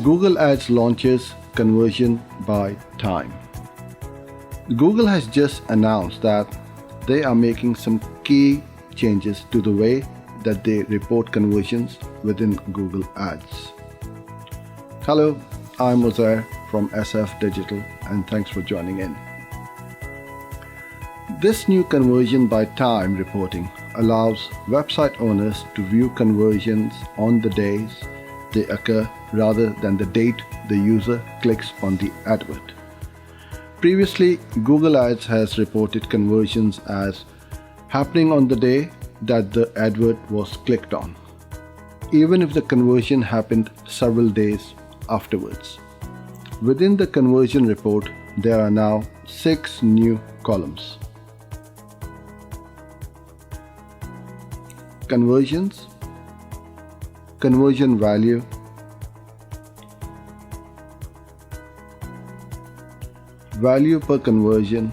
Google Ads launches conversion by time. Google has just announced that they are making some key changes to the way that they report conversions within Google Ads. Hello, I'm Uzair from SF Digital, and thanks for joining in. This new conversion by time reporting allows website owners to view conversions on the days they occur rather than the date the user clicks on the advert. Previously, Google Ads has reported conversions as happening on the day that the advert was clicked on, even if the conversion happened several days afterwards. Within the conversion report, there are now 6 new columns. Conversions, conversion value, value per conversion,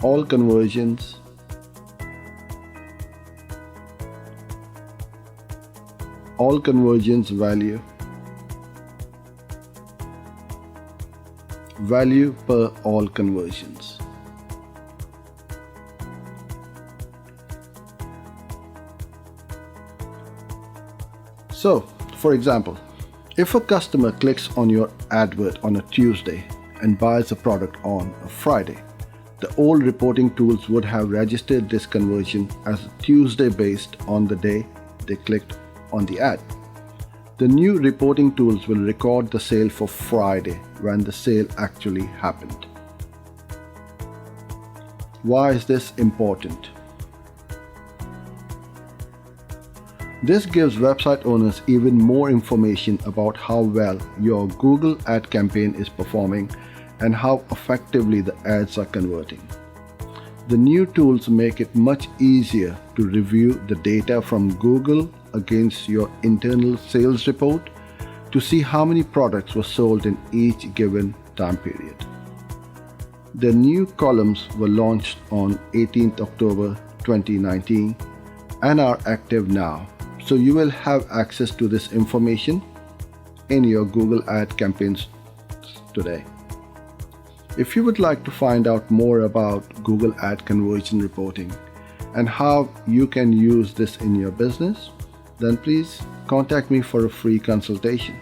all conversions, all conversions value, value per all conversions. So, for example, if a customer clicks on your advert on a Tuesday and buys a product on a Friday, the old reporting tools would have registered this conversion as a Tuesday based on the day they clicked on the ad. The new reporting tools will record the sale for Friday when the sale actually happened. Why is this important? This gives website owners even more information about how well your Google ad campaign is performing and how effectively the ads are converting. The new tools make it much easier to review the data from Google against your internal sales report to see how many products were sold in each given time period. The new columns were launched on 18th October 2019 and are active now. So you will have access to this information in your Google ad campaigns today. If you would like to find out more about Google ad conversion reporting and how you can use this in your business, then please contact me for a free consultation.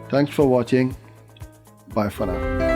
Thanks for watching. Bye for now.